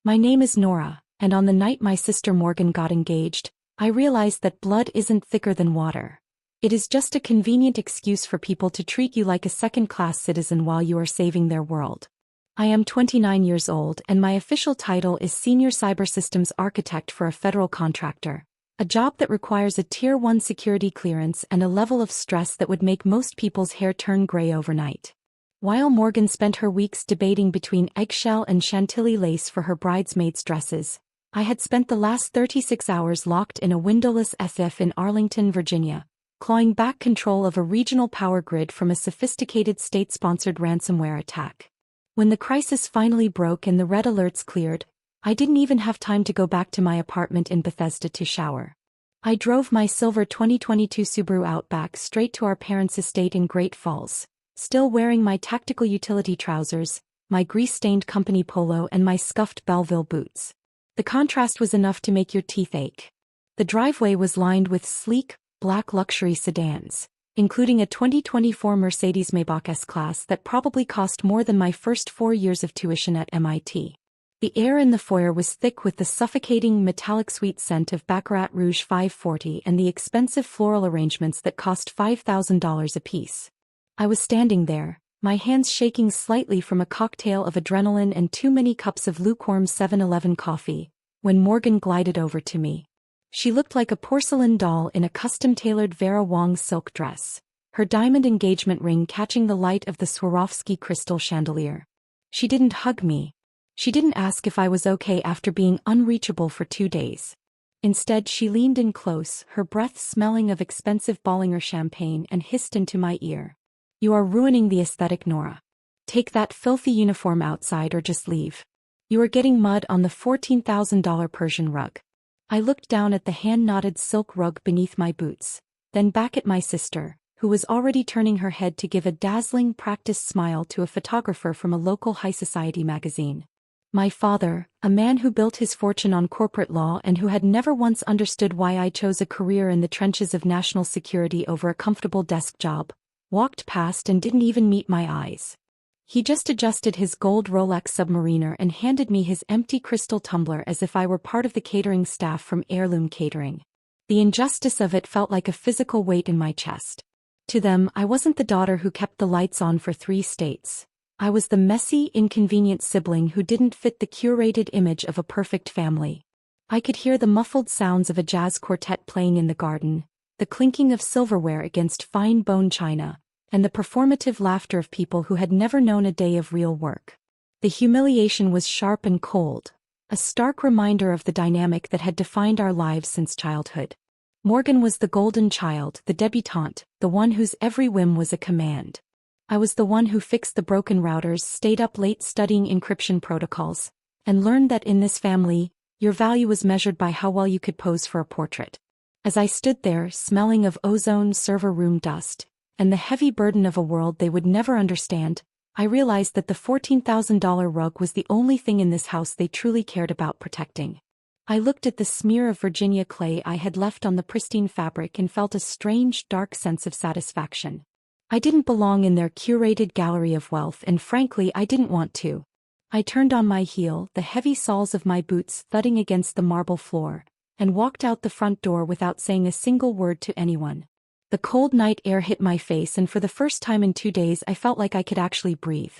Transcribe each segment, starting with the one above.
My name is Nora, and on the night my sister Morgan got engaged, I realized that blood isn't thicker than water. It is just a convenient excuse for people to treat you like a second-class citizen while you are saving their world. I am 29 years old and my official title is Senior Cyber Systems Architect for a federal contractor, a job that requires a Tier 1 security clearance and a level of stress that would make most people's hair turn gray overnight. While Morgan spent her weeks debating between eggshell and chantilly lace for her bridesmaids' dresses, I had spent the last 36 hours locked in a windowless SF in Arlington, Virginia, clawing back control of a regional power grid from a sophisticated state-sponsored ransomware attack. When the crisis finally broke and the red alerts cleared, I didn't even have time to go back to my apartment in Bethesda to shower. I drove my silver 2022 Subaru Outback straight to our parents' estate in Great Falls, still wearing my tactical utility trousers, my grease-stained company polo and my scuffed Belleville boots. The contrast was enough to make your teeth ache. The driveway was lined with sleek, black luxury sedans, including a 2024 Mercedes-Maybach S-Class that probably cost more than my first 4 years of tuition at MIT. The air in the foyer was thick with the suffocating metallic sweet scent of Baccarat Rouge 540 and the expensive floral arrangements that cost $5,000 apiece. I was standing there, my hands shaking slightly from a cocktail of adrenaline and too many cups of lukewarm 7-Eleven coffee, when Morgan glided over to me. She looked like a porcelain doll in a custom-tailored Vera Wang silk dress, her diamond engagement ring catching the light of the Swarovski crystal chandelier. She didn't hug me. She didn't ask if I was okay after being unreachable for 2 days. Instead, she leaned in close, her breath smelling of expensive Bollinger champagne, and hissed into my ear. "You are ruining the aesthetic, Nora. Take that filthy uniform outside or just leave. You are getting mud on the $14,000 Persian rug." I looked down at the hand-knotted silk rug beneath my boots, then back at my sister, who was already turning her head to give a dazzling practiced smile to a photographer from a local high society magazine. My father, a man who built his fortune on corporate law and who had never once understood why I chose a career in the trenches of national security over a comfortable desk job, walked past and didn't even meet my eyes. He just adjusted his gold Rolex Submariner and handed me his empty crystal tumbler as if I were part of the catering staff from Heirloom Catering. The injustice of it felt like a physical weight in my chest. To them, I wasn't the daughter who kept the lights on for 3 states. I was the messy, inconvenient sibling who didn't fit the curated image of a perfect family. I could hear the muffled sounds of a jazz quartet playing in the garden, the clinking of silverware against fine bone china, and the performative laughter of people who had never known a day of real work. The humiliation was sharp and cold, a stark reminder of the dynamic that had defined our lives since childhood. Morgan was the golden child, the debutante, the one whose every whim was a command. I was the one who fixed the broken routers, stayed up late studying encryption protocols, and learned that in this family, your value was measured by how well you could pose for a portrait. As I stood there, smelling of ozone server room dust, and the heavy burden of a world they would never understand, I realized that the $14,000 rug was the only thing in this house they truly cared about protecting. I looked at the smear of Virginia clay I had left on the pristine fabric and felt a strange, dark sense of satisfaction. I didn't belong in their curated gallery of wealth, and frankly I didn't want to. I turned on my heel, the heavy soles of my boots thudding against the marble floor, and walked out the front door without saying a single word to anyone. The cold night air hit my face, and for the first time in 2 days I felt like I could actually breathe.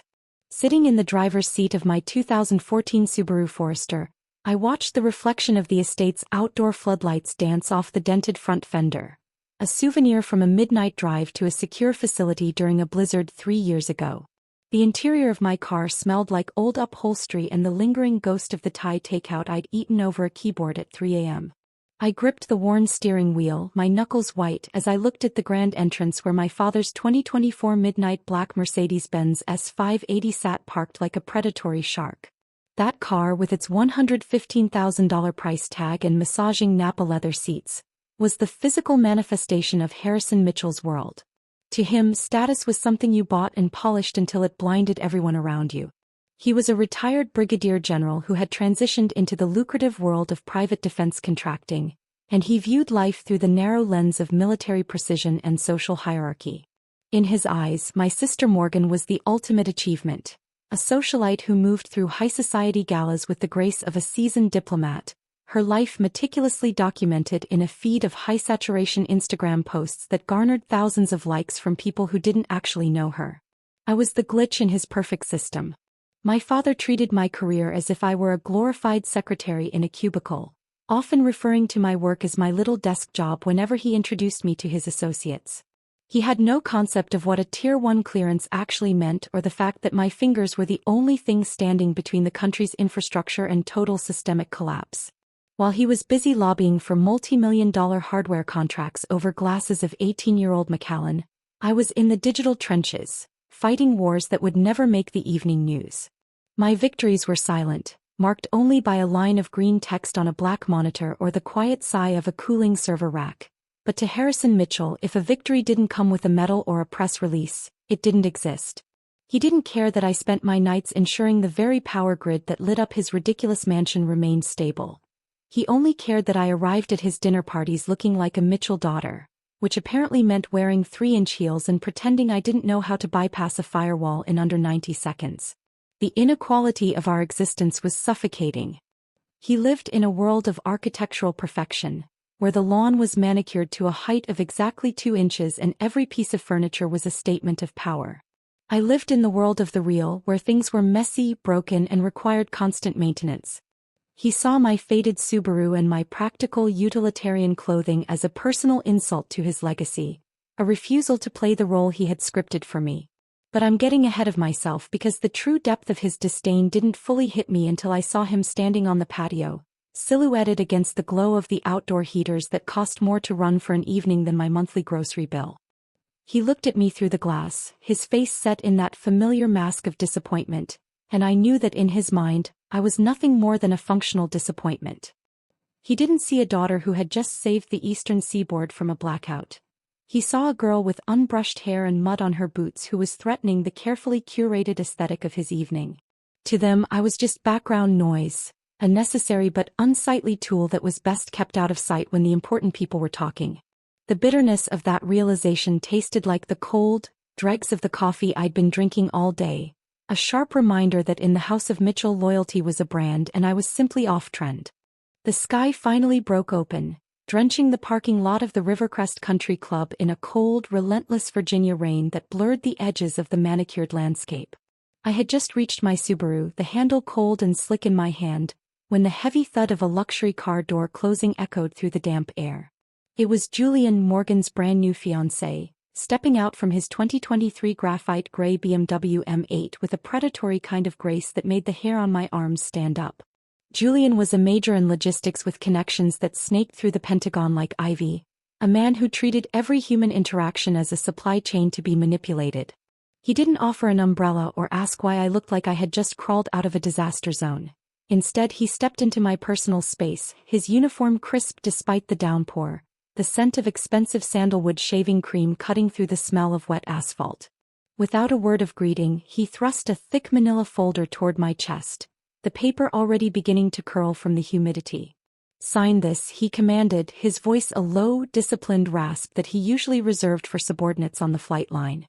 Sitting in the driver's seat of my 2014 Subaru Forester, I watched the reflection of the estate's outdoor floodlights dance off the dented front fender, a souvenir from a midnight drive to a secure facility during a blizzard 3 years ago. The interior of my car smelled like old upholstery and the lingering ghost of the Thai takeout I'd eaten over a keyboard at 3 a.m. I gripped the worn steering wheel, my knuckles white, as I looked at the grand entrance where my father's 2024 midnight black Mercedes-Benz S580 sat parked like a predatory shark. That car, with its $115,000 price tag and massaging Napa leather seats, was the physical manifestation of Harrison Mitchell's world. To him, status was something you bought and polished until it blinded everyone around you. He was a retired brigadier general who had transitioned into the lucrative world of private defense contracting, and he viewed life through the narrow lens of military precision and social hierarchy. In his eyes, my sister Morgan was the ultimate achievement, a socialite who moved through high society galas with the grace of a seasoned diplomat, her life meticulously documented in a feed of high-saturation Instagram posts that garnered thousands of likes from people who didn't actually know her. I was the glitch in his perfect system. My father treated my career as if I were a glorified secretary in a cubicle, often referring to my work as my little desk job whenever he introduced me to his associates. He had no concept of what a Tier 1 clearance actually meant or the fact that my fingers were the only thing standing between the country's infrastructure and total systemic collapse. While he was busy lobbying for multi-million-dollar hardware contracts over glasses of 18-year-old Macallan, I was in the digital trenches, fighting wars that would never make the evening news. My victories were silent, marked only by a line of green text on a black monitor or the quiet sigh of a cooling server rack. But to Harrison Mitchell, if a victory didn't come with a medal or a press release, it didn't exist. He didn't care that I spent my nights ensuring the very power grid that lit up his ridiculous mansion remained stable. He only cared that I arrived at his dinner parties looking like a Mitchell daughter, which apparently meant wearing 3-inch heels and pretending I didn't know how to bypass a firewall in under 90 seconds. The inequality of our existence was suffocating. He lived in a world of architectural perfection, where the lawn was manicured to a height of exactly 2 inches and every piece of furniture was a statement of power. I lived in the world of the real, where things were messy, broken, and required constant maintenance. He saw my faded Subaru and my practical utilitarian clothing as a personal insult to his legacy, a refusal to play the role he had scripted for me. But I'm getting ahead of myself because the true depth of his disdain didn't fully hit me until I saw him standing on the patio, silhouetted against the glow of the outdoor heaters that cost more to run for an evening than my monthly grocery bill. He looked at me through the glass, his face set in that familiar mask of disappointment, and I knew that in his mind, I was nothing more than a functional disappointment. He didn't see a daughter who had just saved the eastern seaboard from a blackout. He saw a girl with unbrushed hair and mud on her boots who was threatening the carefully curated aesthetic of his evening. To them, I was just background noise, a necessary but unsightly tool that was best kept out of sight when the important people were talking. The bitterness of that realization tasted like the cold dregs of the coffee I'd been drinking all day, a sharp reminder that in the House of Mitchell loyalty was a brand and I was simply off-trend. The sky finally broke open, drenching the parking lot of the Rivercrest Country Club in a cold, relentless Virginia rain that blurred the edges of the manicured landscape. I had just reached my Subaru, the handle cold and slick in my hand, when the heavy thud of a luxury car door closing echoed through the damp air. It was Julian Morgan's brand new fiancé, stepping out from his 2023 graphite gray BMW M8 with a predatory kind of grace that made the hair on my arms stand up. Julian was a major in logistics with connections that snaked through the Pentagon like ivy, a man who treated every human interaction as a supply chain to be manipulated. He didn't offer an umbrella or ask why I looked like I had just crawled out of a disaster zone. Instead, he stepped into my personal space, his uniform crisp despite the downpour, the scent of expensive sandalwood shaving cream cutting through the smell of wet asphalt. Without a word of greeting, he thrust a thick manila folder toward my chest, the paper already beginning to curl from the humidity. "Sign this," he commanded, his voice a low, disciplined rasp that he usually reserved for subordinates on the flight line.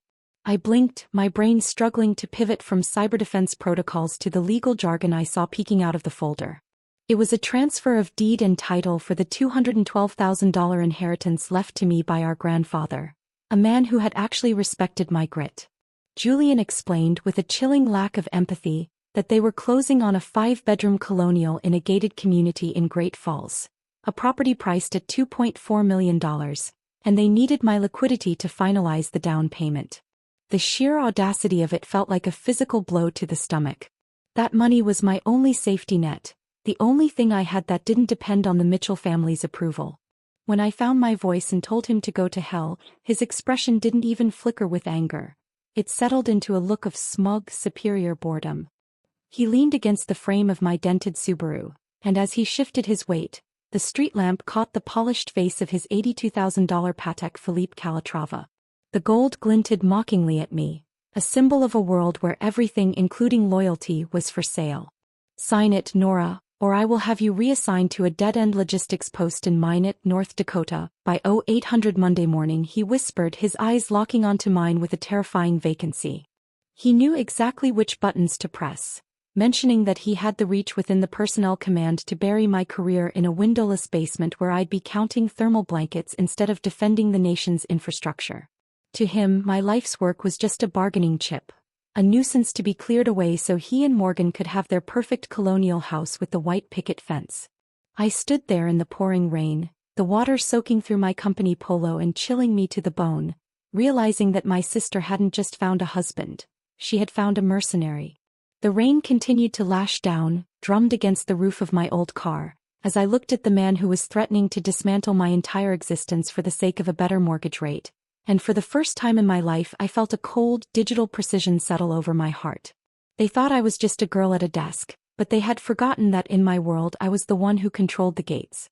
I blinked, my brain struggling to pivot from cyberdefense protocols to the legal jargon I saw peeking out of the folder. It was a transfer of deed and title for the $212,000 inheritance left to me by our grandfather, a man who had actually respected my grit. Julian explained with a chilling lack of empathy that they were closing on a 5-bedroom colonial in a gated community in Great Falls, a property priced at $2.4 million, and they needed my liquidity to finalize the down payment. The sheer audacity of it felt like a physical blow to the stomach. That money was my only safety net, the only thing I had that didn't depend on the Mitchell family's approval. When I found my voice and told him to go to hell, his expression didn't even flicker with anger. It settled into a look of smug, superior boredom. He leaned against the frame of my dented Subaru, and as he shifted his weight, the street lamp caught the polished face of his $82,000 Patek Philippe Calatrava. The gold glinted mockingly at me, a symbol of a world where everything including loyalty was for sale. "Sign it, Nora, or I will have you reassigned to a dead-end logistics post in Minot, North Dakota, by 0800 Monday morning," he whispered, his eyes locking onto mine with a terrifying vacancy. He knew exactly which buttons to press, mentioning that he had the reach within the personnel command to bury my career in a windowless basement where I'd be counting thermal blankets instead of defending the nation's infrastructure. To him, my life's work was just a bargaining chip, a nuisance to be cleared away so he and Morgan could have their perfect colonial house with the white picket fence. I stood there in the pouring rain, the water soaking through my company polo and chilling me to the bone, realizing that my sister hadn't just found a husband, she had found a mercenary. The rain continued to lash down, drummed against the roof of my old car, as I looked at the man who was threatening to dismantle my entire existence for the sake of a better mortgage rate, and for the first time in my life I felt a cold, digital precision settle over my heart. They thought I was just a girl at a desk, but they had forgotten that in my world I was the one who controlled the gates.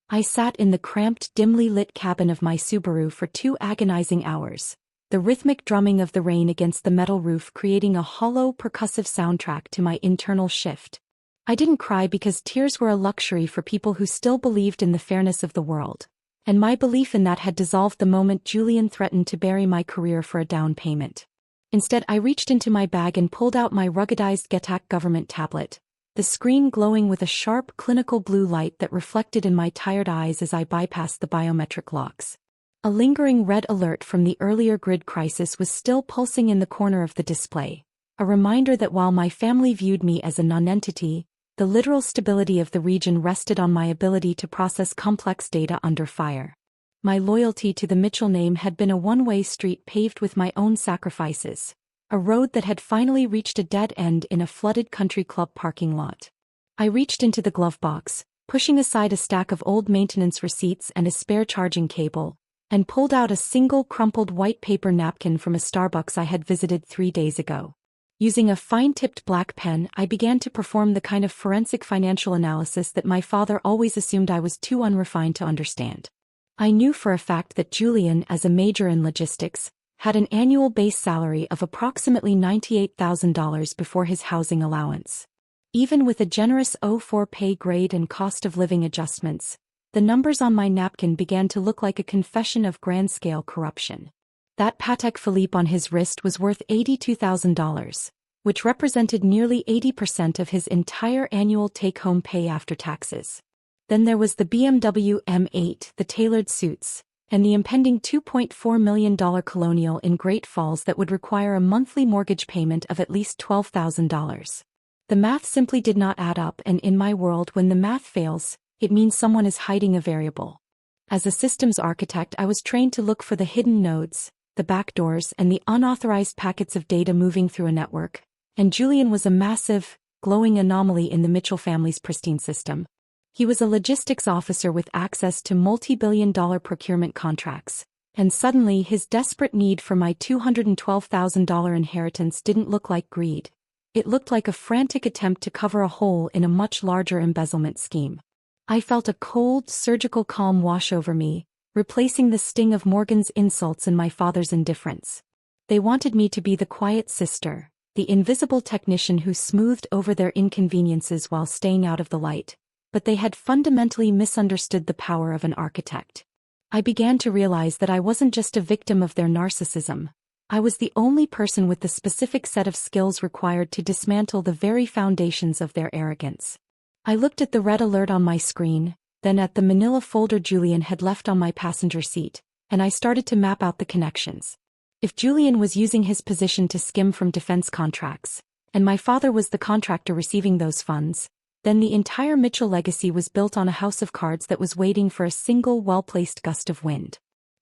I sat in the cramped, dimly lit cabin of my Subaru for 2 agonizing hours, the rhythmic drumming of the rain against the metal roof creating a hollow, percussive soundtrack to my internal shift. I didn't cry because tears were a luxury for people who still believed in the fairness of the world, and my belief in that had dissolved the moment Julian threatened to bury my career for a down payment. Instead, I reached into my bag and pulled out my ruggedized Getac government tablet, the screen glowing with a sharp, clinical blue light that reflected in my tired eyes as I bypassed the biometric locks. A lingering red alert from the earlier grid crisis was still pulsing in the corner of the display, a reminder that while my family viewed me as a nonentity, the literal stability of the region rested on my ability to process complex data under fire. My loyalty to the Mitchell name had been a one-way street paved with my own sacrifices, a road that had finally reached a dead end in a flooded country club parking lot. I reached into the glove box, pushing aside a stack of old maintenance receipts and a spare charging cable, and pulled out a single crumpled white paper napkin from a Starbucks I had visited 3 days ago. Using a fine-tipped black pen, I began to perform the kind of forensic financial analysis that my father always assumed I was too unrefined to understand. I knew for a fact that Julian, as a major in logistics, had an annual base salary of approximately $98,000 before his housing allowance. Even with a generous 04 pay grade and cost of living adjustments, the numbers on my napkin began to look like a confession of grand-scale corruption. That Patek Philippe on his wrist was worth $82,000, which represented nearly 80% of his entire annual take-home pay after taxes. Then there was the BMW M8, the tailored suits, and the impending $2.4 million colonial in Great Falls that would require a monthly mortgage payment of at least $12,000. The math simply did not add up, and in my world, when the math fails, it means someone is hiding a variable. As a systems architect, I was trained to look for the hidden nodes, the backdoors, and the unauthorized packets of data moving through a network, and Julian was a massive, glowing anomaly in the Mitchell family's pristine system. He was a logistics officer with access to multi-billion-dollar procurement contracts, and suddenly his desperate need for my $212,000 inheritance didn't look like greed. It looked like a frantic attempt to cover a hole in a much larger embezzlement scheme. I felt a cold, surgical calm wash over me, replacing the sting of Morgan's insults and my father's indifference. They wanted me to be the quiet sister, the invisible technician who smoothed over their inconveniences while staying out of the light, but they had fundamentally misunderstood the power of an architect. I began to realize that I wasn't just a victim of their narcissism. I was the only person with the specific set of skills required to dismantle the very foundations of their arrogance. I looked at the red alert on my screen, then at the manila folder Julian had left on my passenger seat, and I started to map out the connections. If Julian was using his position to skim from defense contracts, and my father was the contractor receiving those funds, then the entire Mitchell legacy was built on a house of cards that was waiting for a single well-placed gust of wind.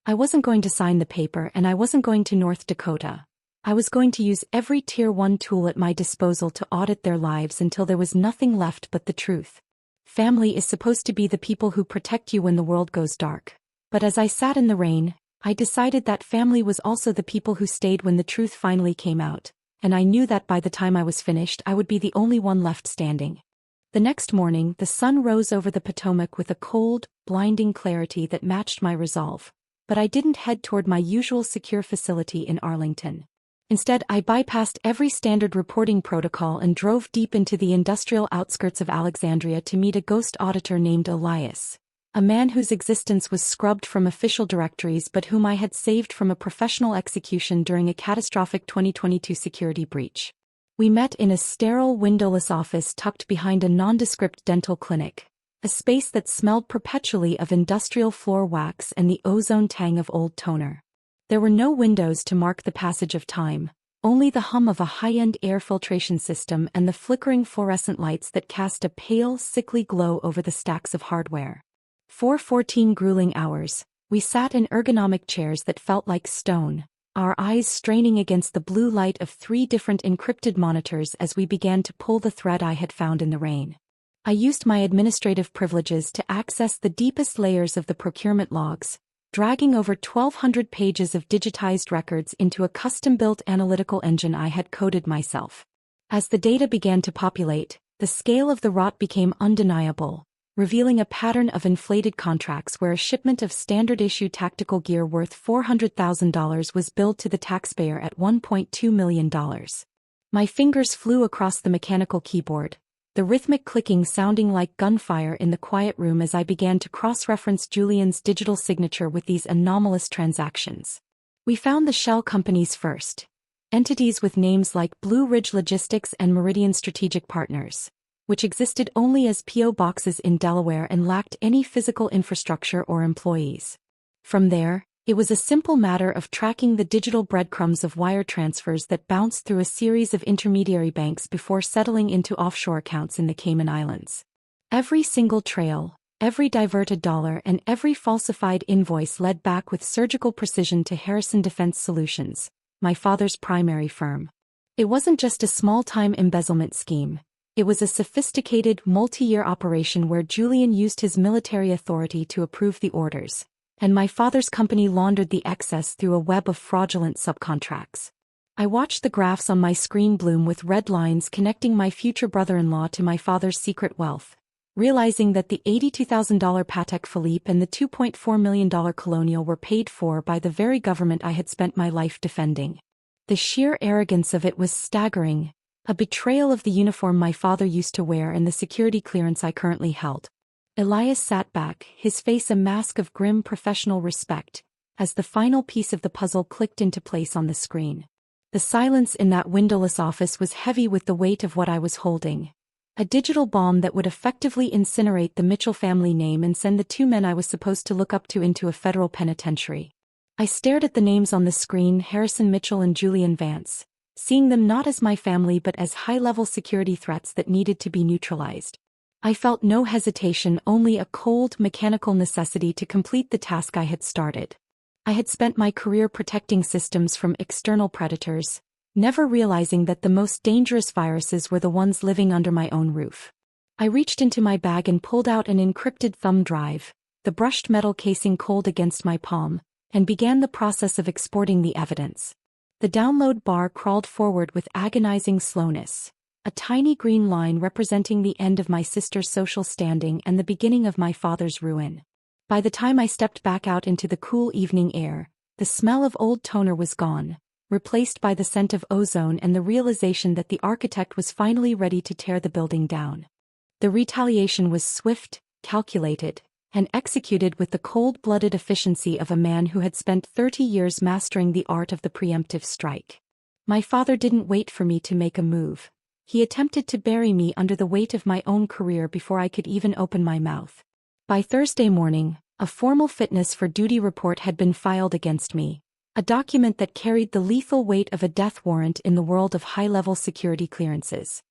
I wasn't going to sign the paper, and I wasn't going to North Dakota. I was going to use every Tier 1 tool at my disposal to audit their lives until there was nothing left but the truth. Family is supposed to be the people who protect you when the world goes dark. But as I sat in the rain, I decided that family was also the people who stayed when the truth finally came out, and I knew that by the time I was finished I would be the only one left standing. The next morning, the sun rose over the Potomac with a cold, blinding clarity that matched my resolve, but I didn't head toward my usual secure facility in Arlington. Instead, I bypassed every standard reporting protocol and drove deep into the industrial outskirts of Alexandria to meet a ghost auditor named Elias, a man whose existence was scrubbed from official directories but whom I had saved from a professional execution during a catastrophic 2022 security breach. We met in a sterile, windowless office tucked behind a nondescript dental clinic, a space that smelled perpetually of industrial floor wax and the ozone tang of old toner. There were no windows to mark the passage of time, only the hum of a high-end air filtration system and the flickering fluorescent lights that cast a pale, sickly glow over the stacks of hardware. For 14 grueling hours, we sat in ergonomic chairs that felt like stone, our eyes straining against the blue light of 3 different encrypted monitors as we began to pull the thread I had found in the rain. I used my administrative privileges to access the deepest layers of the procurement logs, dragging over 1,200 pages of digitized records into a custom-built analytical engine I had coded myself. As the data began to populate, the scale of the rot became undeniable, revealing a pattern of inflated contracts where a shipment of standard-issue tactical gear worth $400,000 was billed to the taxpayer at $1.2 million. My fingers flew across the mechanical keyboard, the rhythmic clicking sounding like gunfire in the quiet room as I began to cross-reference Julian's digital signature with these anomalous transactions. We found the shell companies first, entities with names like Blue Ridge Logistics and Meridian Strategic Partners, which existed only as P.O. boxes in Delaware and lacked any physical infrastructure or employees. From there, it was a simple matter of tracking the digital breadcrumbs of wire transfers that bounced through a series of intermediary banks before settling into offshore accounts in the Cayman Islands. Every single trail, every diverted dollar and every falsified invoice led back with surgical precision to Harrison Defense Solutions, my father's primary firm. It wasn't just a small-time embezzlement scheme. It was a sophisticated, multi-year operation where Julian used his military authority to approve the orders, and my father's company laundered the excess through a web of fraudulent subcontracts. I watched the graphs on my screen bloom with red lines connecting my future brother-in-law to my father's secret wealth, realizing that the $82,000 Patek Philippe and the $2.4 million Colonial were paid for by the very government I had spent my life defending. The sheer arrogance of it was staggering, a betrayal of the uniform my father used to wear and the security clearance I currently held. Elias sat back, his face a mask of grim professional respect, as the final piece of the puzzle clicked into place on the screen. The silence in that windowless office was heavy with the weight of what I was holding. A digital bomb that would effectively incinerate the Mitchell family name and send the 2 men I was supposed to look up to into a federal penitentiary. I stared at the names on the screen, Harrison Mitchell and Julian Vance, seeing them not as my family but as high-level security threats that needed to be neutralized. I felt no hesitation, only a cold, mechanical necessity to complete the task I had started. I had spent my career protecting systems from external predators, never realizing that the most dangerous viruses were the ones living under my own roof. I reached into my bag and pulled out an encrypted thumb drive, the brushed metal casing cold against my palm, and began the process of exporting the evidence. The download bar crawled forward with agonizing slowness, a tiny green line representing the end of my sister's social standing and the beginning of my father's ruin. By the time I stepped back out into the cool evening air, the smell of old toner was gone, replaced by the scent of ozone and the realization that the architect was finally ready to tear the building down. The retaliation was swift, calculated, and executed with the cold-blooded efficiency of a man who had spent 30 years mastering the art of the preemptive strike. My father didn't wait for me to make a move. He attempted to bury me under the weight of my own career before I could even open my mouth. By Thursday morning, a formal fitness for duty report had been filed against me, a document that carried the lethal weight of a death warrant in the world of high-level security clearances.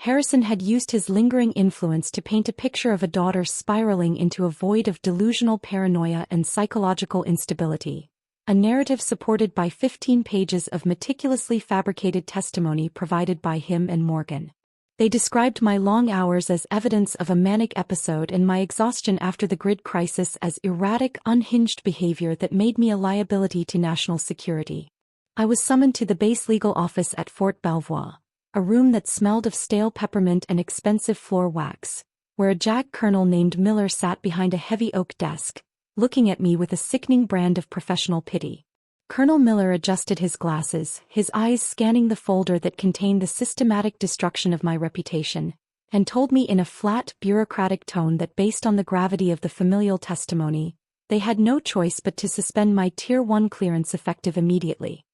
Harrison had used his lingering influence to paint a picture of a daughter spiraling into a void of delusional paranoia and psychological instability, a narrative supported by 15 pages of meticulously fabricated testimony provided by him and Morgan. They described my long hours as evidence of a manic episode and my exhaustion after the grid crisis as erratic, unhinged behavior that made me a liability to national security. I was summoned to the base legal office at Fort Belvoir, a room that smelled of stale peppermint and expensive floor wax, where a JAG colonel named Miller sat behind a heavy oak desk, looking at me with a sickening brand of professional pity. Colonel Miller adjusted his glasses, his eyes scanning the folder that contained the systematic destruction of my reputation, and told me in a flat, bureaucratic tone that based on the gravity of the familial testimony, they had no choice but to suspend my Tier 1 clearance effective immediately.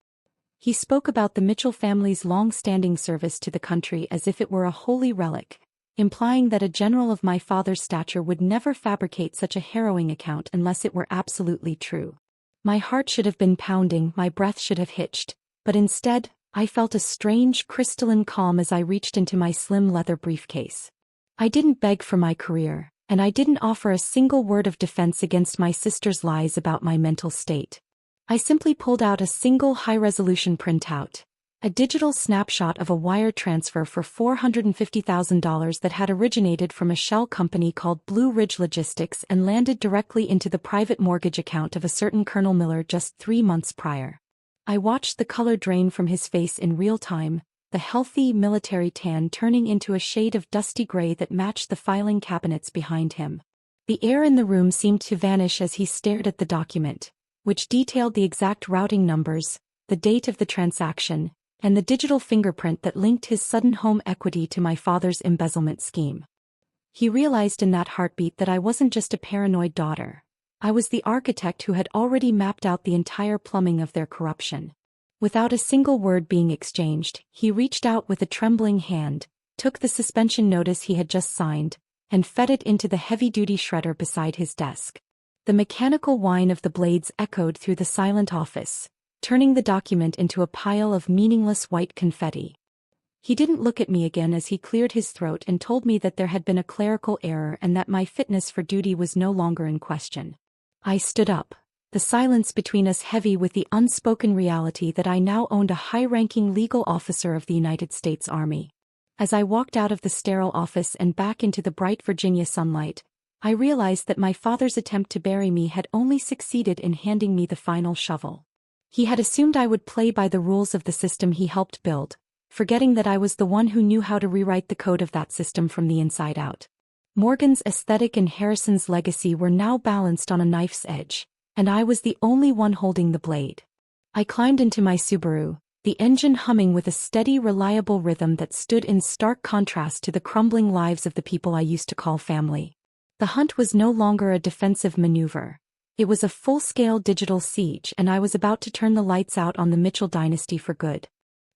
He spoke about the Mitchell family's long-standing service to the country as if it were a holy relic, implying that a general of my father's stature would never fabricate such a harrowing account unless it were absolutely true. My heart should have been pounding, my breath should have hitched, but instead, I felt a strange, crystalline calm as I reached into my slim leather briefcase. I didn't beg for my career, and I didn't offer a single word of defense against my sister's lies about my mental state. I simply pulled out a single high-resolution printout, a digital snapshot of a wire transfer for $450,000 that had originated from a shell company called Blue Ridge Logistics and landed directly into the private mortgage account of a certain Colonel Miller just 3 months prior. I watched the color drain from his face in real time, the healthy military tan turning into a shade of dusty gray that matched the filing cabinets behind him. The air in the room seemed to vanish as he stared at the document, which detailed the exact routing numbers, the date of the transaction, and the digital fingerprint that linked his sudden home equity to my father's embezzlement scheme. He realized in that heartbeat that I wasn't just a paranoid daughter. I was the architect who had already mapped out the entire plumbing of their corruption. Without a single word being exchanged, he reached out with a trembling hand, took the suspension notice he had just signed, and fed it into the heavy-duty shredder beside his desk. The mechanical whine of the blades echoed through the silent office, turning the document into a pile of meaningless white confetti. He didn't look at me again as he cleared his throat and told me that there had been a clerical error and that my fitness for duty was no longer in question. I stood up, the silence between us heavy with the unspoken reality that I now owned a high-ranking legal officer of the United States Army. As I walked out of the sterile office and back into the bright Virginia sunlight, I realized that my father's attempt to bury me had only succeeded in handing me the final shovel. He had assumed I would play by the rules of the system he helped build, forgetting that I was the one who knew how to rewrite the code of that system from the inside out. Morgan's aesthetic and Harrison's legacy were now balanced on a knife's edge, and I was the only one holding the blade. I climbed into my Subaru, the engine humming with a steady, reliable rhythm that stood in stark contrast to the crumbling lives of the people I used to call family. The hunt was no longer a defensive maneuver. It was a full-scale digital siege, and I was about to turn the lights out on the Mitchell dynasty for good.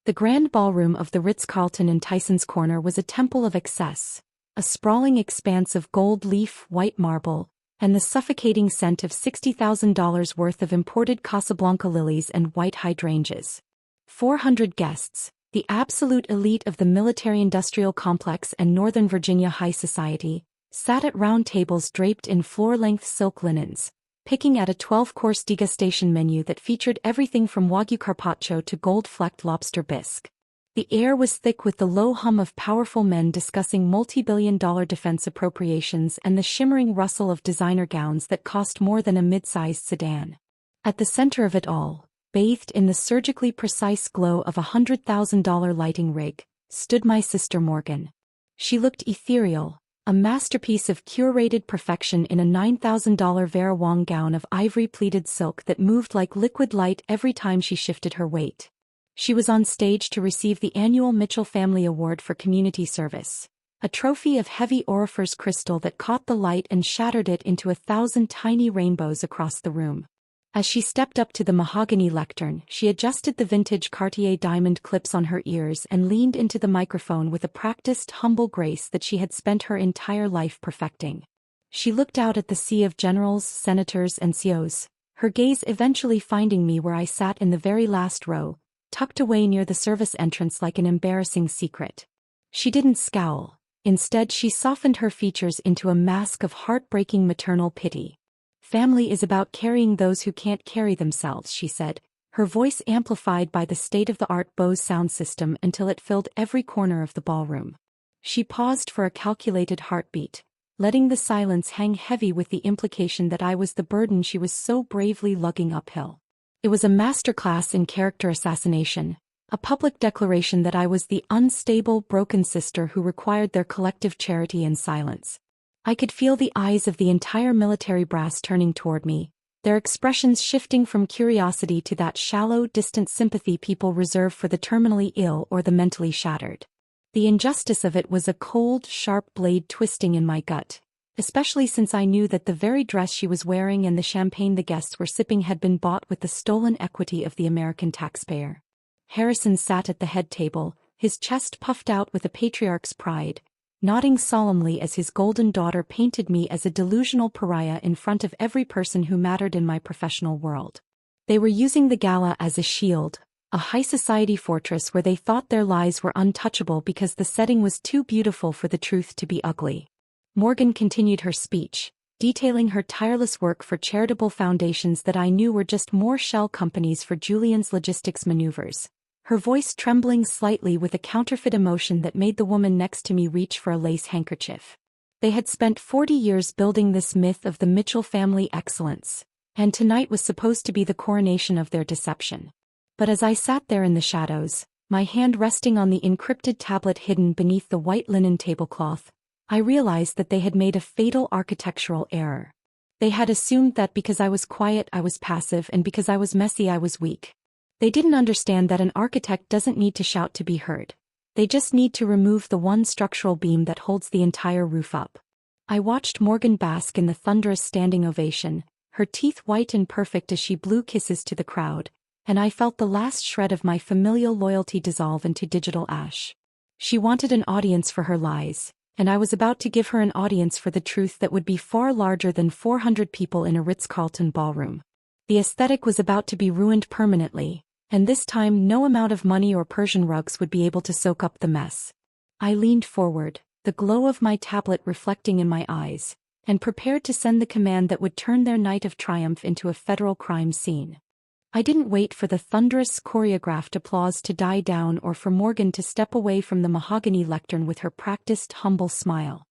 The grand ballroom of the Ritz-Carlton in Tyson's Corner was a temple of excess, a sprawling expanse of gold leaf white marble, and the suffocating scent of $60,000 worth of imported Casablanca lilies and white hydrangeas. 400 guests, the absolute elite of the military-industrial complex and Northern Virginia high society, sat at round tables draped in floor-length silk linens, picking at a 12-course degustation menu that featured everything from Wagyu carpaccio to gold-flecked lobster bisque. The air was thick with the low hum of powerful men discussing multi-billion-dollar defense appropriations and the shimmering rustle of designer gowns that cost more than a mid-sized sedan. At the center of it all, bathed in the surgically precise glow of a $100,000 lighting rig, stood my sister Morgan. She looked ethereal, a masterpiece of curated perfection in a $9,000 Vera Wang gown of ivory-pleated silk that moved like liquid light every time she shifted her weight. She was on stage to receive the annual Mitchell Family Award for Community Service, a trophy of heavy auriferous crystal that caught the light and shattered it into 1,000 tiny rainbows across the room. As she stepped up to the mahogany lectern, she adjusted the vintage Cartier diamond clips on her ears and leaned into the microphone with a practiced, humble grace that she had spent her entire life perfecting. She looked out at the sea of generals, senators, and CEOs, her gaze eventually finding me where I sat in the very last row, tucked away near the service entrance like an embarrassing secret. She didn't scowl. Instead, she softened her features into a mask of heartbreaking maternal pity. "Family is about carrying those who can't carry themselves," she said, her voice amplified by the state-of-the-art Bose sound system until it filled every corner of the ballroom. She paused for a calculated heartbeat, letting the silence hang heavy with the implication that I was the burden she was so bravely lugging uphill. It was a masterclass in character assassination, a public declaration that I was the unstable, broken sister who required their collective charity and silence. I could feel the eyes of the entire military brass turning toward me, their expressions shifting from curiosity to that shallow, distant sympathy people reserve for the terminally ill or the mentally shattered. The injustice of it was a cold, sharp blade twisting in my gut, especially since I knew that the very dress she was wearing and the champagne the guests were sipping had been bought with the stolen equity of the American taxpayer. Harrison sat at the head table, his chest puffed out with a patriarch's pride, nodding solemnly as his golden daughter painted me as a delusional pariah in front of every person who mattered in my professional world. They were using the Gala as a shield, a high society fortress where they thought their lies were untouchable because the setting was too beautiful for the truth to be ugly. Morgan continued her speech, detailing her tireless work for charitable foundations that I knew were just more shell companies for Julian's logistics maneuvers, her voice trembling slightly with a counterfeit emotion that made the woman next to me reach for a lace handkerchief. They had spent 40 years building this myth of the Mitchell family excellence, and tonight was supposed to be the coronation of their deception. But as I sat there in the shadows, my hand resting on the encrypted tablet hidden beneath the white linen tablecloth, I realized that they had made a fatal architectural error. They had assumed that because I was quiet I was passive and because I was messy I was weak. They didn't understand that an architect doesn't need to shout to be heard. They just need to remove the one structural beam that holds the entire roof up. I watched Morgan bask in the thunderous standing ovation, her teeth white and perfect as she blew kisses to the crowd, and I felt the last shred of my familial loyalty dissolve into digital ash. She wanted an audience for her lies, and I was about to give her an audience for the truth that would be far larger than 400 people in a Ritz-Carlton ballroom. The aesthetic was about to be ruined permanently, and this time no amount of money or Persian rugs would be able to soak up the mess. I leaned forward, the glow of my tablet reflecting in my eyes, and prepared to send the command that would turn their night of triumph into a federal crime scene. I didn't wait for the thunderous choreographed applause to die down or for Morgan to step away from the mahogany lectern with her practiced, humble smile.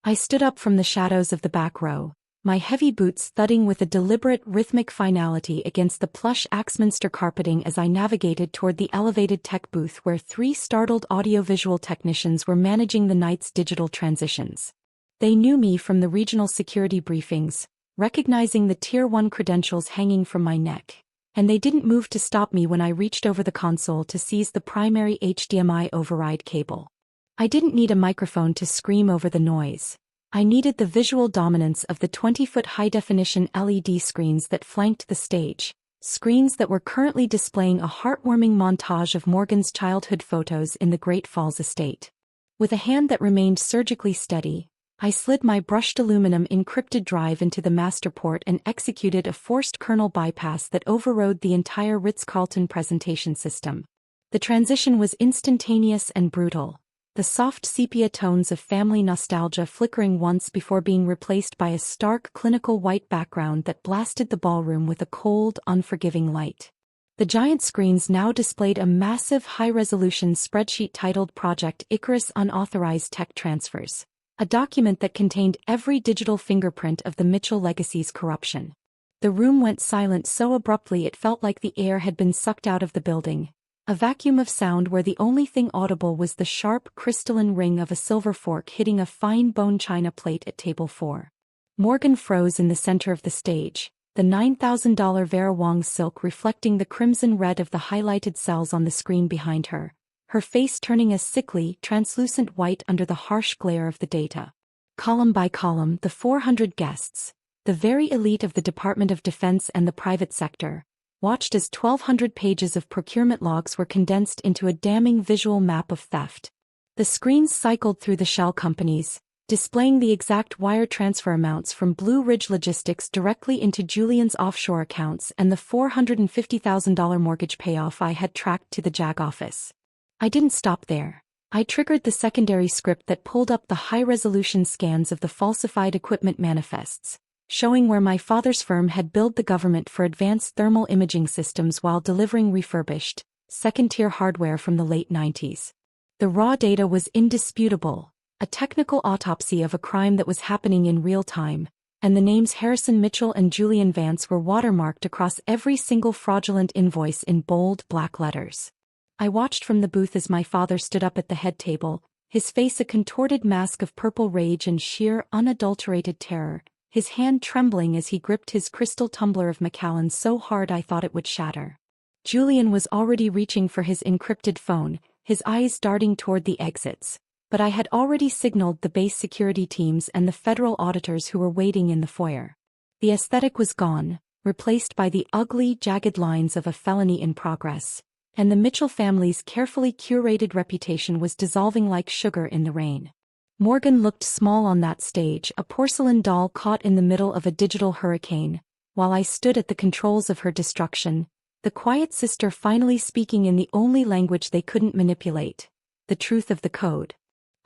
I stood up from the shadows of the back row, my heavy boots thudding with a deliberate rhythmic finality against the plush Axminster carpeting as I navigated toward the elevated tech booth where 3 startled audiovisual technicians were managing the night's digital transitions. They knew me from the regional security briefings, recognizing the Tier 1 credentials hanging from my neck, and they didn't move to stop me when I reached over the console to seize the primary HDMI override cable. I didn't need a microphone to scream over the noise. I needed the visual dominance of the 20-foot high-definition LED screens that flanked the stage, screens that were currently displaying a heartwarming montage of Morgan's childhood photos in the Great Falls estate. With a hand that remained surgically steady, I slid my brushed aluminum encrypted drive into the master port and executed a forced kernel bypass that overrode the entire Ritz-Carlton presentation system. The transition was instantaneous and brutal, the soft sepia tones of family nostalgia flickering once before being replaced by a stark clinical white background that blasted the ballroom with a cold, unforgiving light. The giant screens now displayed a massive high-resolution spreadsheet titled Project Icarus Unauthorized Tech Transfers, a document that contained every digital fingerprint of the Mitchell legacy's corruption. The room went silent so abruptly it felt like the air had been sucked out of the building, a vacuum of sound where the only thing audible was the sharp crystalline ring of a silver fork hitting a fine bone china plate at table 4. Morgan froze in the center of the stage, the $9,000 Vera Wang silk reflecting the crimson red of the highlighted cells on the screen behind her, her face turning a sickly, translucent white under the harsh glare of the data. Column by column, the 400 guests, the very elite of the Department of Defense and the private sector, watched as 1,200 pages of procurement logs were condensed into a damning visual map of theft. The screens cycled through the shell companies, displaying the exact wire transfer amounts from Blue Ridge Logistics directly into Julian's offshore accounts and the $450,000 mortgage payoff I had tracked to the JAG office. I didn't stop there. I triggered the secondary script that pulled up the high-resolution scans of the falsified equipment manifests, showing where my father's firm had billed the government for advanced thermal imaging systems while delivering refurbished, second-tier hardware from the late 90s. The raw data was indisputable, a technical autopsy of a crime that was happening in real time, and the names Harrison Mitchell and Julian Vance were watermarked across every single fraudulent invoice in bold black letters. I watched from the booth as my father stood up at the head table, his face a contorted mask of purple rage and sheer, unadulterated terror, his hand trembling as he gripped his crystal tumbler of Macallan so hard I thought it would shatter. Julian was already reaching for his encrypted phone, his eyes darting toward the exits, but I had already signaled the base security teams and the federal auditors who were waiting in the foyer. The aesthetic was gone, replaced by the ugly, jagged lines of a felony in progress, and the Mitchell family's carefully curated reputation was dissolving like sugar in the rain. Morgan looked small on that stage, a porcelain doll caught in the middle of a digital hurricane, while I stood at the controls of her destruction, the quiet sister finally speaking in the only language they couldn't manipulate, the truth of the code.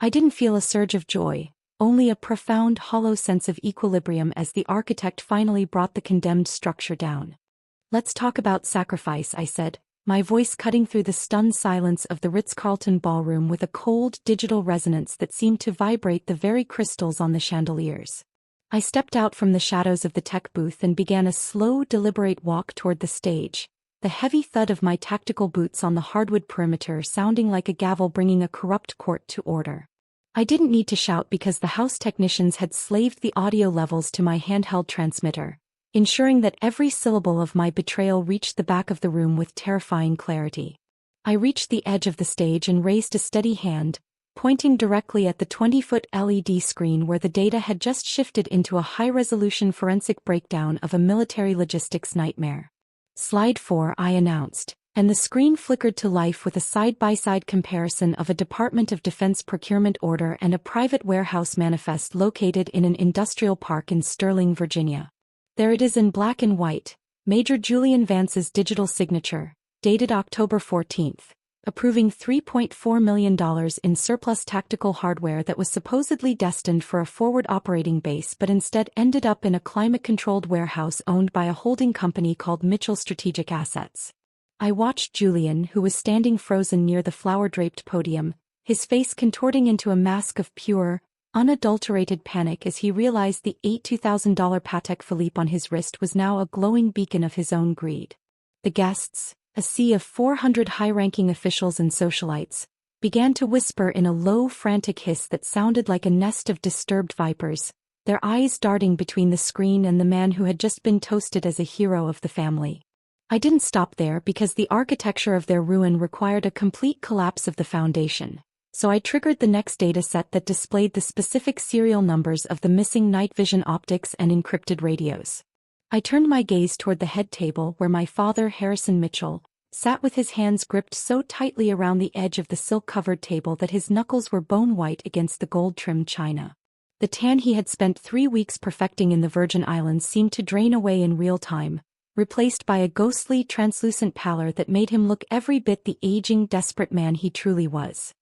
I didn't feel a surge of joy, only a profound hollow sense of equilibrium as the architect finally brought the condemned structure down. "Let's talk about sacrifice," I said, my voice cutting through the stunned silence of the Ritz-Carlton ballroom with a cold digital resonance that seemed to vibrate the very crystals on the chandeliers. I stepped out from the shadows of the tech booth and began a slow, deliberate walk toward the stage, the heavy thud of my tactical boots on the hardwood perimeter sounding like a gavel bringing a corrupt court to order. I didn't need to shout because the house technicians had slaved the audio levels to my handheld transmitter, ensuring that every syllable of my betrayal reached the back of the room with terrifying clarity. I reached the edge of the stage and raised a steady hand, pointing directly at the 20-foot LED screen where the data had just shifted into a high-resolution forensic breakdown of a military logistics nightmare. "Slide 4, I announced, and the screen flickered to life with a side-by-side comparison of a Department of Defense procurement order and a private warehouse manifest located in an industrial park in Sterling, Virginia. There it is in black and white, Major Julian Vance's digital signature, dated October 14th, approving $3.4 million in surplus tactical hardware that was supposedly destined for a forward operating base but instead ended up in a climate-controlled warehouse owned by a holding company called Mitchell Strategic Assets." I watched Julian, who was standing frozen near the flower-draped podium, his face contorting into a mask of pure, unadulterated panic as he realized the $82,000 Patek Philippe on his wrist was now a glowing beacon of his own greed. The guests, a sea of 400 high-ranking officials and socialites, began to whisper in a low, frantic hiss that sounded like a nest of disturbed vipers, their eyes darting between the screen and the man who had just been toasted as a hero of the family. I didn't stop there because the architecture of their ruin required a complete collapse of the foundation, so I triggered the next dataset that displayed the specific serial numbers of the missing night vision optics and encrypted radios. I turned my gaze toward the head table where my father, Harrison Mitchell, sat with his hands gripped so tightly around the edge of the silk-covered table that his knuckles were bone-white against the gold-trimmed china. The tan he had spent 3 weeks perfecting in the Virgin Islands seemed to drain away in real time, replaced by a ghostly, translucent pallor that made him look every bit the aging, desperate man he truly was.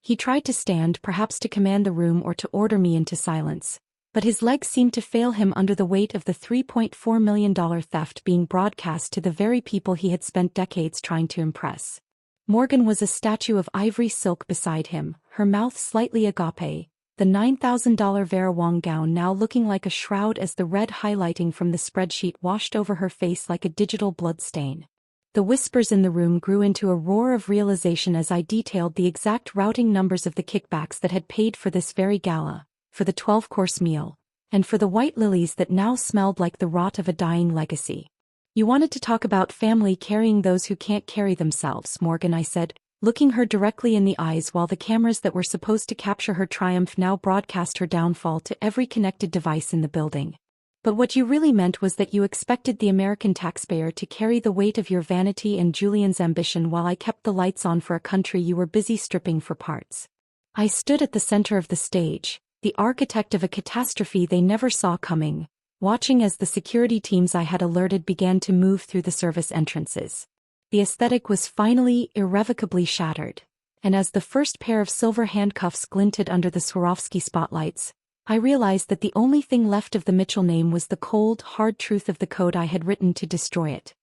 He tried to stand, perhaps to command the room or to order me into silence, but his legs seemed to fail him under the weight of the $3.4 million theft being broadcast to the very people he had spent decades trying to impress. Morgan was a statue of ivory silk beside him, her mouth slightly agape, the $9,000 Vera Wang gown now looking like a shroud as the red highlighting from the spreadsheet washed over her face like a digital blood stain. The whispers in the room grew into a roar of realization as I detailed the exact routing numbers of the kickbacks that had paid for this very gala, for the 12-course meal, and for the white lilies that now smelled like the rot of a dying legacy. "You wanted to talk about family carrying those who can't carry themselves, Morgan," I said, looking her directly in the eyes while the cameras that were supposed to capture her triumph now broadcast her downfall to every connected device in the building. "But what you really meant was that you expected the American taxpayer to carry the weight of your vanity and Julian's ambition while I kept the lights on for a country you were busy stripping for parts." I stood at the center of the stage, the architect of a catastrophe they never saw coming, watching as the security teams I had alerted began to move through the service entrances. The aesthetic was finally, irrevocably shattered, and as the first pair of silver handcuffs glinted under the Swarovski spotlights, I realized that the only thing left of the Mitchell name was the cold, hard truth of the code I had written to destroy it.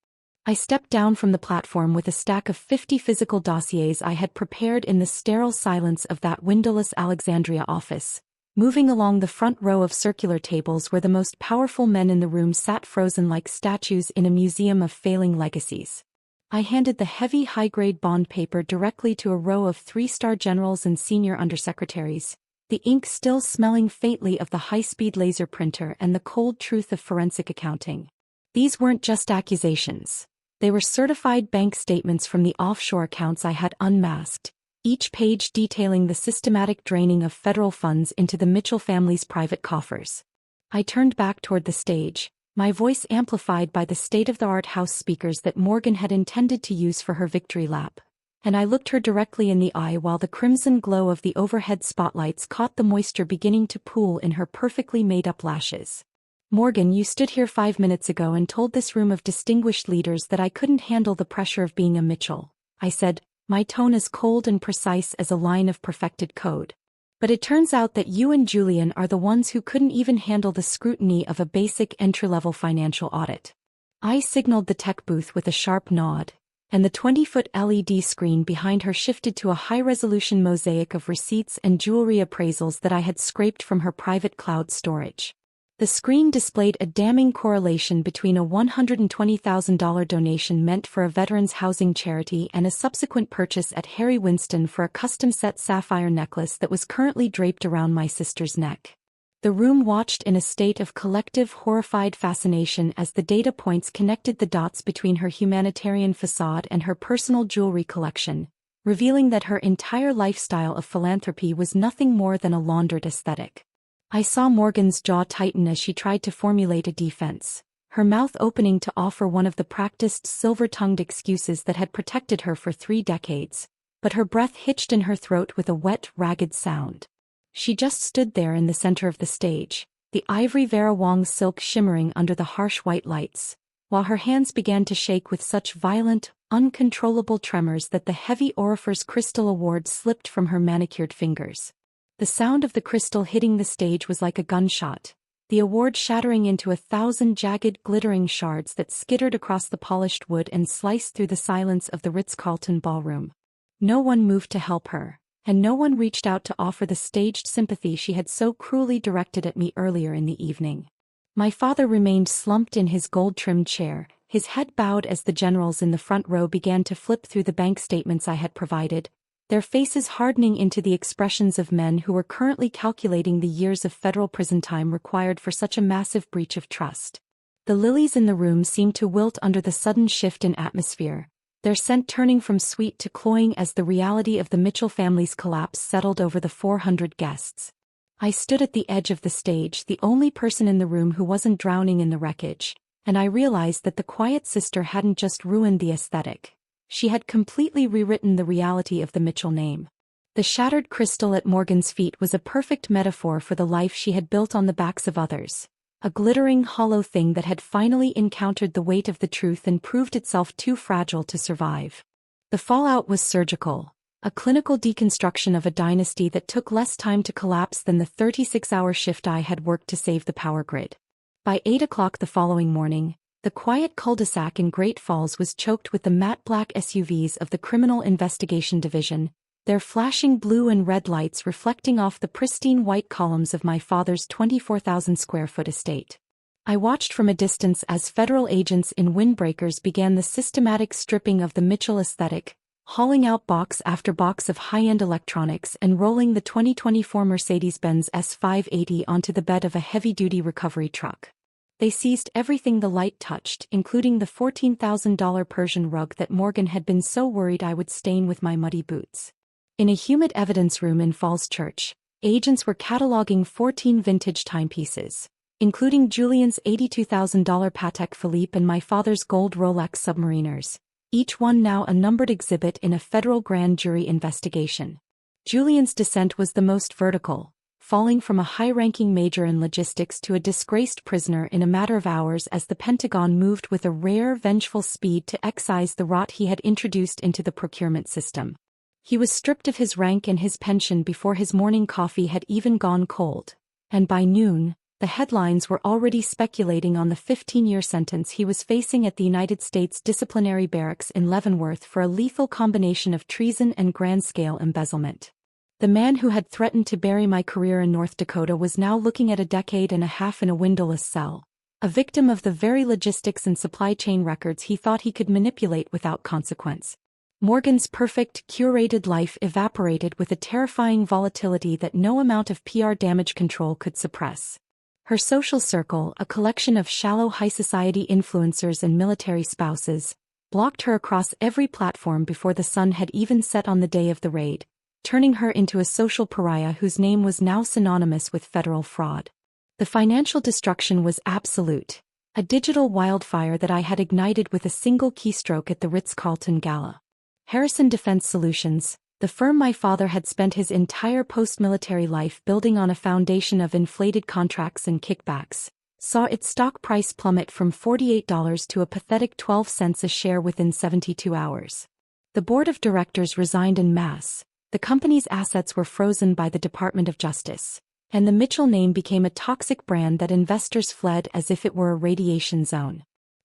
I stepped down from the platform with a stack of 50 physical dossiers I had prepared in the sterile silence of that windowless Alexandria office, moving along the front row of circular tables where the most powerful men in the room sat frozen like statues in a museum of failing legacies. I handed the heavy high-grade bond paper directly to a row of 3-star generals and senior undersecretaries, the ink still smelling faintly of the high-speed laser printer and the cold truth of forensic accounting. These weren't just accusations. They were certified bank statements from the offshore accounts I had unmasked, each page detailing the systematic draining of federal funds into the Mitchell family's private coffers. I turned back toward the stage, my voice amplified by the state-of-the-art house speakers that Morgan had intended to use for her victory lap, and I looked her directly in the eye while the crimson glow of the overhead spotlights caught the moisture beginning to pool in her perfectly made-up lashes. "Morgan, you stood here 5 minutes ago and told this room of distinguished leaders that I couldn't handle the pressure of being a Mitchell," I said, my tone as cold and precise as a line of perfected code. "But it turns out that you and Julian are the ones who couldn't even handle the scrutiny of a basic entry-level financial audit." I signaled the tech booth with a sharp nod, and the 20-foot LED screen behind her shifted to a high-resolution mosaic of receipts and jewelry appraisals that I had scraped from her private cloud storage. The screen displayed a damning correlation between a $120,000 donation meant for a veterans housing charity and a subsequent purchase at Harry Winston for a custom-set sapphire necklace that was currently draped around my sister's neck. The room watched in a state of collective horrified fascination as the data points connected the dots between her humanitarian facade and her personal jewelry collection, revealing that her entire lifestyle of philanthropy was nothing more than a laundered aesthetic. I saw Morgan's jaw tighten as she tried to formulate a defense, her mouth opening to offer one of the practiced silver-tongued excuses that had protected her for 3 decades, but her breath hitched in her throat with a wet, ragged sound. She just stood there in the center of the stage, the ivory Vera Wang silk shimmering under the harsh white lights, while her hands began to shake with such violent, uncontrollable tremors that the heavy aurifer's crystal award slipped from her manicured fingers. The sound of the crystal hitting the stage was like a gunshot, the award shattering into 1,000 jagged, glittering shards that skittered across the polished wood and sliced through the silence of the Ritz-Carlton ballroom. No one moved to help her, and no one reached out to offer the staged sympathy she had so cruelly directed at me earlier in the evening. My father remained slumped in his gold-trimmed chair, his head bowed as the generals in the front row began to flip through the bank statements I had provided, their faces hardening into the expressions of men who were currently calculating the years of federal prison time required for such a massive breach of trust. The lilies in the room seemed to wilt under the sudden shift in atmosphere, their scent turning from sweet to cloying as the reality of the Mitchell family's collapse settled over the 400 guests. I stood at the edge of the stage, the only person in the room who wasn't drowning in the wreckage, and I realized that the quiet sister hadn't just ruined the aesthetic. She had completely rewritten the reality of the Mitchell name. The shattered crystal at Morgan's feet was a perfect metaphor for the life she had built on the backs of others, a glittering hollow thing that had finally encountered the weight of the truth and proved itself too fragile to survive. The fallout was surgical, a clinical deconstruction of a dynasty that took less time to collapse than the 36-hour shift I had worked to save the power grid. By 8 o'clock the following morning, the quiet cul-de-sac in Great Falls was choked with the matte black SUVs of the Criminal Investigation Division, their flashing blue and red lights reflecting off the pristine white columns of my father's 24,000-square-foot estate. I watched from a distance as federal agents in windbreakers began the systematic stripping of the Mitchell aesthetic, hauling out box after box of high-end electronics and rolling the 2024 Mercedes-Benz S580 onto the bed of a heavy-duty recovery truck. They seized everything the light touched, including the $14,000 Persian rug that Morgan had been so worried I would stain with my muddy boots. In a humid evidence room in Falls Church, agents were cataloging 14 vintage timepieces, including Julian's $82,000 Patek Philippe and my father's gold Rolex Submariners, each one now a numbered exhibit in a federal grand jury investigation. Julian's descent was the most vertical, falling from a high-ranking major in logistics to a disgraced prisoner in a matter of hours as the Pentagon moved with a rare, vengeful speed to excise the rot he had introduced into the procurement system. He was stripped of his rank and his pension before his morning coffee had even gone cold, and by noon, the headlines were already speculating on the 15-year sentence he was facing at the United States Disciplinary Barracks in Leavenworth for a lethal combination of treason and grand-scale embezzlement. The man who had threatened to bury my career in North Dakota was now looking at a decade and a half in a windowless cell, a victim of the very logistics and supply chain records he thought he could manipulate without consequence. Morgan's perfect, curated life evaporated with a terrifying volatility that no amount of PR damage control could suppress. Her social circle, a collection of shallow high society influencers and military spouses, blocked her across every platform before the sun had even set on the day of the raid, turning her into a social pariah whose name was now synonymous with federal fraud. The financial destruction was absolute, a digital wildfire that I had ignited with a single keystroke at the Ritz-Carlton Gala. Harrison Defense Solutions, the firm my father had spent his entire post-military life building on a foundation of inflated contracts and kickbacks, saw its stock price plummet from $48 to a pathetic 12 cents a share within 72 hours. The board of directors resigned en masse, the company's assets were frozen by the Department of Justice, and the Mitchell name became a toxic brand that investors fled as if it were a radiation zone.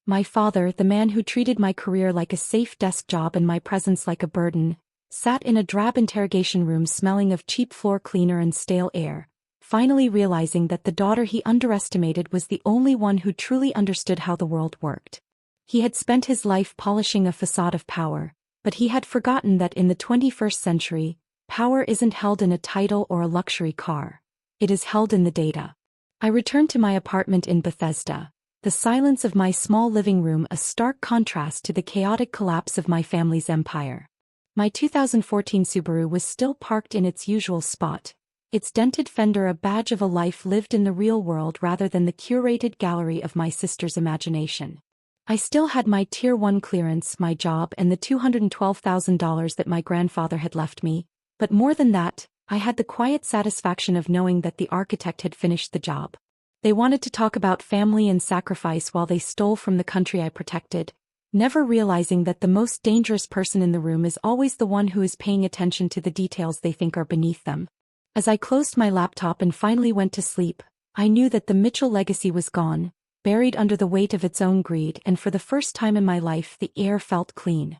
My father, the man who treated my career like a safe desk job and my presence like a burden, sat in a drab interrogation room smelling of cheap floor cleaner and stale air, finally realizing that the daughter he underestimated was the only one who truly understood how the world worked. He had spent his life polishing a facade of power, but he had forgotten that in the 21st century, power isn't held in a title or a luxury car. It is held in the data. I returned to my apartment in Bethesda, the silence of my small living room a stark contrast to the chaotic collapse of my family's empire. My 2014 Subaru was still parked in its usual spot, its dented fender a badge of a life lived in the real world rather than the curated gallery of my sister's imagination. I still had my Tier 1 clearance, my job, and the $212,000 that my grandfather had left me, but more than that, I had the quiet satisfaction of knowing that the architect had finished the job. They wanted to talk about family and sacrifice while they stole from the country I protected, never realizing that the most dangerous person in the room is always the one who is paying attention to the details they think are beneath them. As I closed my laptop and finally went to sleep, I knew that the Mitchell legacy was gone, buried under the weight of its own greed, and for the first time in my life the air felt clean.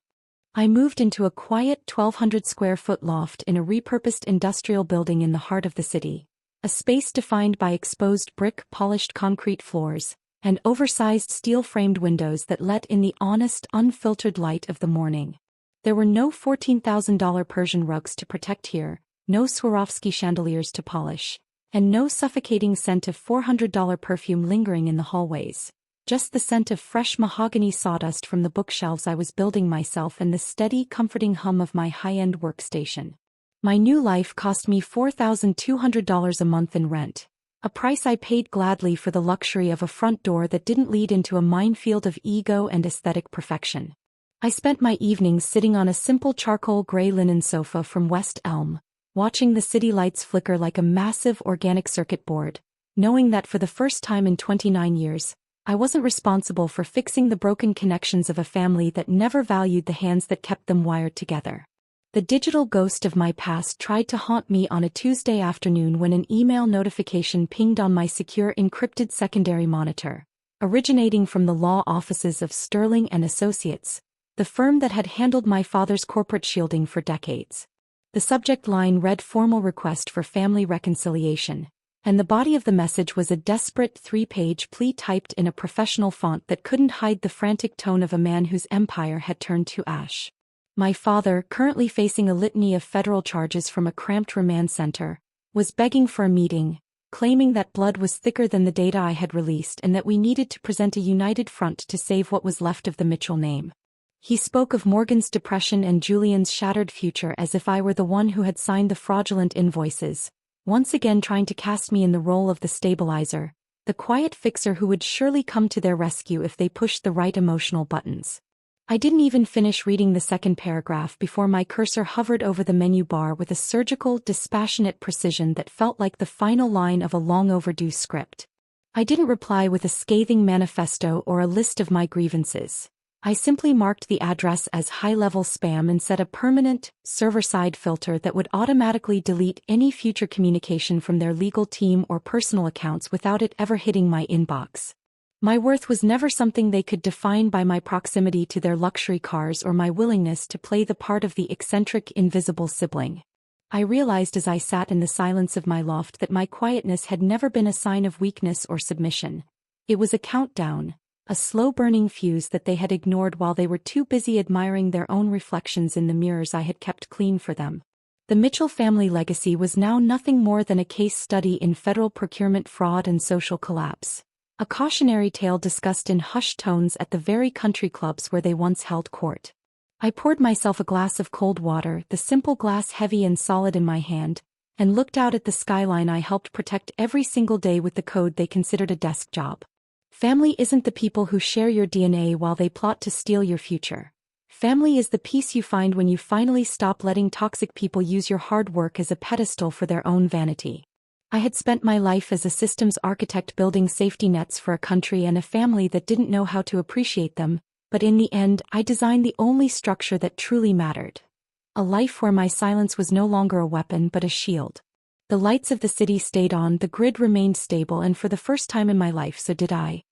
I moved into a quiet 1,200-square-foot loft in a repurposed industrial building in the heart of the city, a space defined by exposed brick, polished concrete floors, and oversized steel-framed windows that let in the honest, unfiltered light of the morning. There were no $14,000 Persian rugs to protect here, no Swarovski chandeliers to polish, and no suffocating scent of $400 perfume lingering in the hallways. Just the scent of fresh mahogany sawdust from the bookshelves I was building myself and the steady, comforting hum of my high-end workstation. My new life cost me $4,200 a month in rent, a price I paid gladly for the luxury of a front door that didn't lead into a minefield of ego and aesthetic perfection. I spent my evenings sitting on a simple charcoal gray linen sofa from West Elm, watching the city lights flicker like a massive organic circuit board, knowing that for the first time in 29 years, I wasn't responsible for fixing the broken connections of a family that never valued the hands that kept them wired together. The digital ghost of my past tried to haunt me on a Tuesday afternoon when an email notification pinged on my secure encrypted secondary monitor, originating from the law offices of Sterling and Associates, the firm that had handled my father's corporate shielding for decades. The subject line read "Formal Request for Family Reconciliation," and the body of the message was a desperate 3-page plea typed in a professional font that couldn't hide the frantic tone of a man whose empire had turned to ash. My father, currently facing a litany of federal charges from a cramped remand center, was begging for a meeting, claiming that blood was thicker than the data I had released and that we needed to present a united front to save what was left of the Mitchell name. He spoke of Morgan's depression and Julian's shattered future as if I were the one who had signed the fraudulent invoices, once again trying to cast me in the role of the stabilizer, the quiet fixer who would surely come to their rescue if they pushed the right emotional buttons. I didn't even finish reading the second paragraph before my cursor hovered over the menu bar with a surgical, dispassionate precision that felt like the final line of a long-overdue script. I didn't reply with a scathing manifesto or a list of my grievances. I simply marked the address as high-level spam and set a permanent, server-side filter that would automatically delete any future communication from their legal team or personal accounts without it ever hitting my inbox. My worth was never something they could define by my proximity to their luxury cars or my willingness to play the part of the eccentric, invisible sibling. I realized as I sat in the silence of my loft that my quietness had never been a sign of weakness or submission. It was a countdown, a slow-burning fuse that they had ignored while they were too busy admiring their own reflections in the mirrors I had kept clean for them. The Mitchell family legacy was now nothing more than a case study in federal procurement fraud and social collapse. A cautionary tale discussed in hushed tones at the very country clubs where they once held court. I poured myself a glass of cold water, the simple glass heavy and solid in my hand, and looked out at the skyline I helped protect every single day with the code they considered a desk job. Family isn't the people who share your DNA while they plot to steal your future. Family is the peace you find when you finally stop letting toxic people use your hard work as a pedestal for their own vanity. I had spent my life as a systems architect building safety nets for a country and a family that didn't know how to appreciate them, but in the end I designed the only structure that truly mattered. A life where my silence was no longer a weapon but a shield. The lights of the city stayed on, the grid remained stable, and for the first time in my life so did I.